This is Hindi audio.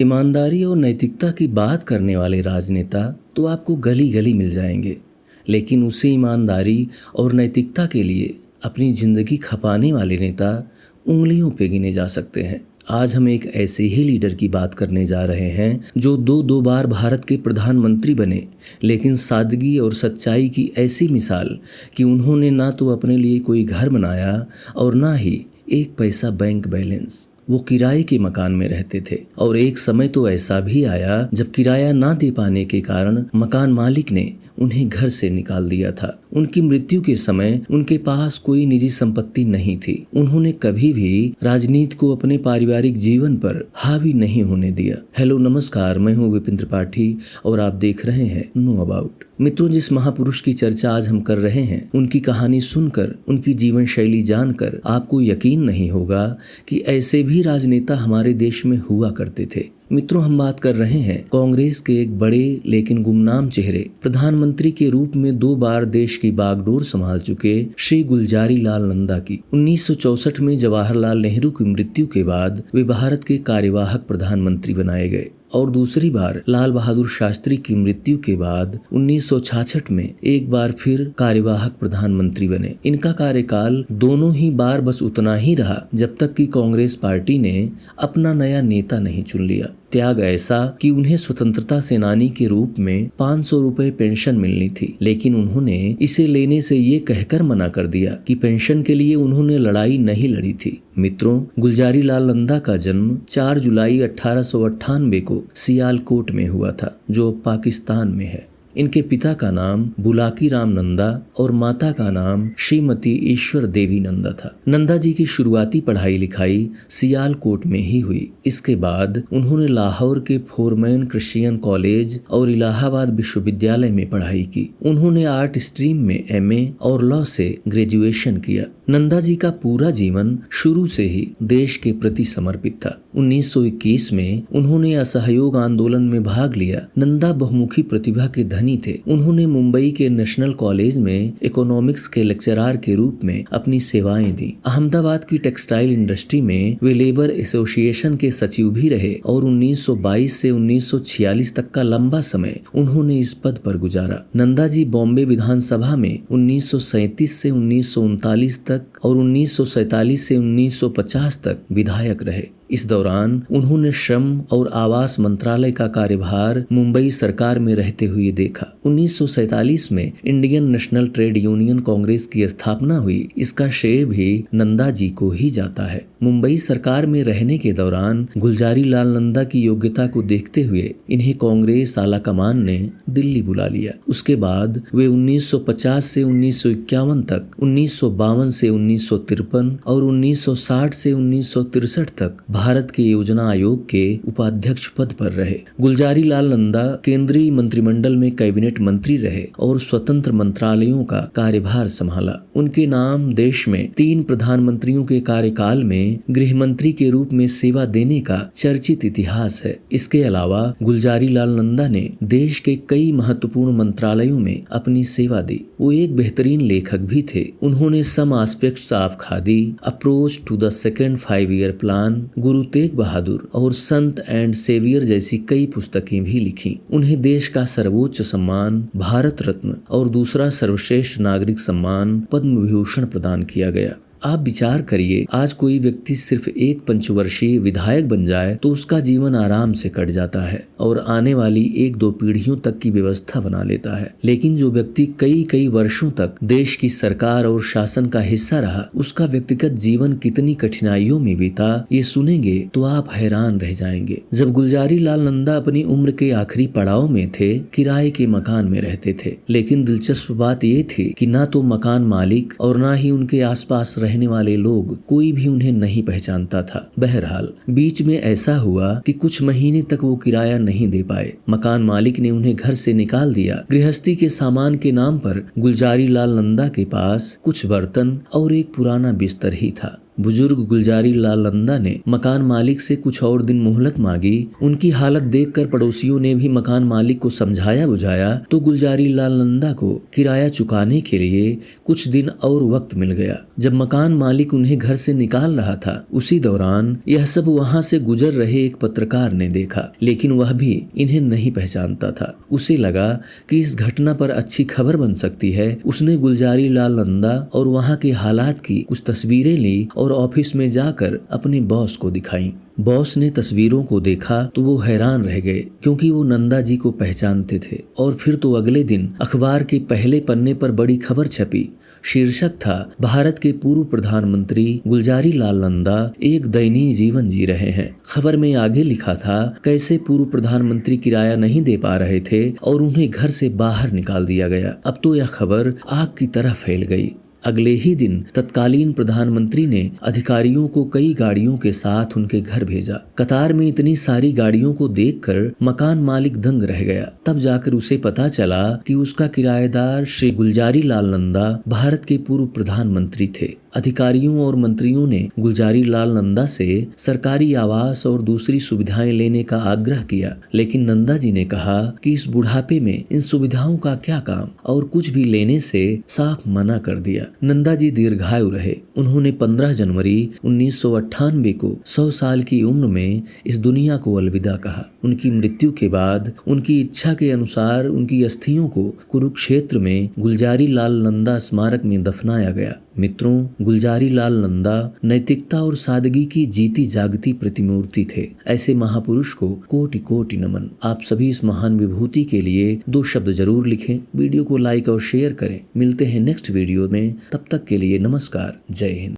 ईमानदारी और नैतिकता की बात करने वाले राजनेता तो आपको गली गली मिल जाएंगे, लेकिन उसी ईमानदारी और नैतिकता के लिए अपनी जिंदगी खपाने वाले नेता उंगलियों पे गिने जा सकते हैं। आज हम एक ऐसे ही लीडर की बात करने जा रहे हैं जो दो बार भारत के प्रधानमंत्री बने, लेकिन सादगी और सच्चाई की ऐसी मिसाल कि उन्होंने ना तो अपने लिए कोई घर बनाया और ना ही एक पैसा बैंक बैलेंस। वो किराए के मकान में रहते थे और एक समय तो ऐसा भी आया जब किराया ना दे पाने के कारण मकान मालिक ने उन्हें घर से निकाल दिया था। उनकी मृत्यु के समय उनके पास कोई निजी संपत्ति नहीं थी। उन्होंने कभी भी राजनीति को अपने पारिवारिक जीवन पर हावी नहीं होने दिया। हेलो नमस्कार, मैं हूँ विपिन त्रिपाठी और आप देख रहे हैं नो अबाउट। मित्रों, जिस महापुरुष की चर्चा आज हम कर रहे हैं, उनकी कहानी सुनकर, उनकी जीवन शैली जानकर आपको यकीन नहीं होगा कि ऐसे भी राजनेता हमारे देश में हुआ करते थे। मित्रों, हम बात कर रहे हैं कांग्रेस के एक बड़े लेकिन गुमनाम चेहरे, प्रधानमंत्री के रूप में 2 बार देश की बागडोर संभाल चुके श्री गुलजारी लाल नंदा की। 1964 में जवाहरलाल नेहरू की मृत्यु के बाद वे भारत के कार्यवाहक प्रधानमंत्री बनाए गए और दूसरी बार लाल बहादुर शास्त्री की मृत्यु के बाद 1966 में एक बार फिर कार्यवाहक प्रधानमंत्री बने। इनका कार्यकाल दोनों ही बार बस उतना ही रहा जब तक कि कांग्रेस पार्टी ने अपना नया नेता नहीं चुन लिया। त्याग ऐसा कि उन्हें स्वतंत्रता सेनानी के रूप में 500 रुपए पेंशन मिलनी थी, लेकिन उन्होंने इसे लेने से ये कहकर मना कर दिया कि पेंशन के लिए उन्होंने लड़ाई नहीं लड़ी थी। मित्रों, गुलजारी लाल नंदा का जन्म 4 जुलाई 1898 को सियालकोट में हुआ था, जो पाकिस्तान में है। इनके पिता का नाम बुलाकी राम नंदा और माता का नाम श्रीमती ईश्वर देवी नंदा था। नंदा जी की शुरुआती पढ़ाई लिखाई सियालकोट में ही हुई। इसके बाद उन्होंने लाहौर के फोरमैन क्रिश्चियन कॉलेज और इलाहाबाद विश्वविद्यालय में पढ़ाई की। उन्होंने आर्ट स्ट्रीम में एमए और लॉ से ग्रेजुएशन किया। नंदा जी का पूरा जीवन शुरू से ही देश के प्रति समर्पित था। 1921 में उन्होंने असहयोग आंदोलन में भाग लिया। नंदा बहुमुखी प्रतिभा के धनी थे। उन्होंने मुंबई के नेशनल कॉलेज में इकोनॉमिक्स के लेक्चरर के रूप में अपनी सेवाएं दी। अहमदाबाद की टेक्सटाइल इंडस्ट्री में वे लेबर एसोसिएशन के सचिव भी रहे और 1922 से 1946 तक का लंबा समय उन्होंने इस पद पर गुजारा। नंदा जी बॉम्बे विधानसभा में 1937 से 1939 तक और 1947 से 1950 तक विधायक रहे। इस दौरान उन्होंने श्रम और आवास मंत्रालय का कार्यभार मुंबई सरकार में रहते हुए देखा। 1947 में Indian national trade union Congress की स्थापना हुई। इसका श्रेय भी नंदा जी को ही जाता है। मुंबई सरकार में रहने के दौरान गुलजारी लाल नंदा की योग्यता को देखते हुए इन्हें कांग्रेस आलाकमान ने दिल्ली बुला लिया। उसके बाद वे 1950 से 1951 तक, 1952 से 1953 और 1960 से 1963 तक भारत के योजना आयोग के उपाध्यक्ष पद पर रहे। गुलजारी लाल नंदा केंद्रीय मंत्रिमंडल में कैबिनेट मंत्री रहे और स्वतंत्र मंत्रालयों का कार्यभार संभाला। उनके नाम देश में 3 प्रधानमंत्रियों के कार्यकाल में गृह मंत्री के रूप में सेवा देने का चर्चित इतिहास है। इसके अलावा गुलजारी लाल नंदा ने देश के कई महत्वपूर्ण मंत्रालयों में अपनी सेवा दी। वो एक बेहतरीन लेखक भी थे। उन्होंने some aspects of khadi, approach to the second five year plan, Guru Tegh बहादुर और संत एंड सेवियर जैसी कई पुस्तकें भी लिखी। उन्हें देश का सर्वोच्च सम्मान भारत रत्न और दूसरा सर्वश्रेष्ठ नागरिक सम्मान पद्म विभूषण प्रदान किया गया। आप विचार करिए, आज कोई व्यक्ति सिर्फ एक पंचवर्षीय विधायक बन जाए तो उसका जीवन आराम से कट जाता है और आने वाली 1-2 पीढ़ियों तक की व्यवस्था बना लेता है। लेकिन जो व्यक्ति कई वर्षों तक देश की सरकार और शासन का हिस्सा रहा, उसका व्यक्तिगत जीवन कितनी कठिनाइयों में बीता, ये सुनेंगे तो आप हैरान रह जाएंगे। जब गुलजारी लाल नंदा अपनी उम्र के आखिरी पड़ाव में थे, किराए के मकान में रहते थे। लेकिन दिलचस्प बात ये थी कि ना तो मकान मालिक और ना ही उनके आसपास रहने वाले लोग, कोई भी उन्हें नहीं पहचानता था। बहरहाल बीच में ऐसा हुआ कि कुछ महीने तक वो किराया नहीं दे पाए। मकान मालिक ने उन्हें घर से निकाल दिया। गृहस्थी के सामान के नाम पर गुलजारी लाल नंदा के पास कुछ बर्तन और एक पुराना बिस्तर ही था। बुजुर्ग गुलजारी लाल नंदा ने मकान मालिक से कुछ और दिन मोहलत मांगी। उनकी हालत देखकर पड़ोसियों ने भी मकान मालिक को समझाया बुझाया तो गुलजारी लाल नंदा को किराया चुकाने के लिए कुछ दिन और वक्त मिल गया। जब मकान मालिक उन्हें घर से निकाल रहा था, उसी दौरान यह सब वहां से गुजर रहे एक पत्रकार ने देखा, लेकिन वह भी इन्हें नहीं पहचानता था। उसे लगा कि इस घटना पर अच्छी खबर बन सकती है। उसने गुलजारी लाल नंदा और वहां के हालात की कुछ तस्वीरें ली और ऑफिस में जाकर अपने बॉस को दिखाई। बॉस ने तस्वीरों को देखा तो वो हैरान रह गए, क्योंकि वो नंदा जी को पहचानते थे। और फिर तो अगले दिन अखबार के पहले पन्ने पर बड़ी खबर छपी। शीर्षक था, भारत के पूर्व प्रधानमंत्री गुलजारी लाल नंदा एक दयनीय जीवन जी रहे हैं। खबर में आगे लिखा था, कैसे पूर्व प्रधानमंत्री किराया नहीं दे पा रहे थे और उन्हें घर से बाहर निकाल दिया गया। अब तो यह खबर आग की तरह फैल गई। अगले ही दिन तत्कालीन प्रधानमंत्री ने अधिकारियों को कई गाड़ियों के साथ उनके घर भेजा। कतार में इतनी सारी गाड़ियों को देखकर मकान मालिक दंग रह गया। तब जाकर उसे पता चला कि उसका किराएदार श्री गुलजारी लाल नंदा भारत के पूर्व प्रधानमंत्री थे। अधिकारियों और मंत्रियों ने गुलजारी लाल नंदा से सरकारी आवास और दूसरी सुविधाएं लेने का आग्रह किया, लेकिन नंदा जी ने कहा कि इस बुढ़ापे में इन सुविधाओं का क्या काम, और कुछ भी लेने से साफ मना कर दिया। नंदा जी दीर्घायु रहे। उन्होंने 15 जनवरी 1998 को 100 साल की उम्र में इस दुनिया को अलविदा कहा। उनकी मृत्यु के बाद उनकी इच्छा के अनुसार उनकी अस्थियों को कुरुक्षेत्र में गुलजारी लाल नंदा स्मारक में दफनाया गया। मित्रों, गुलजारी लाल नंदा नैतिकता और सादगी की जीती जागती प्रतिमूर्ति थे। ऐसे महापुरुष को कोटि कोटि नमन। आप सभी इस महान विभूति के लिए 2 शब्द जरूर लिखें। वीडियो को लाइक और शेयर करें। मिलते हैं नेक्स्ट वीडियो में, तब तक के लिए नमस्कार। जय हिंद।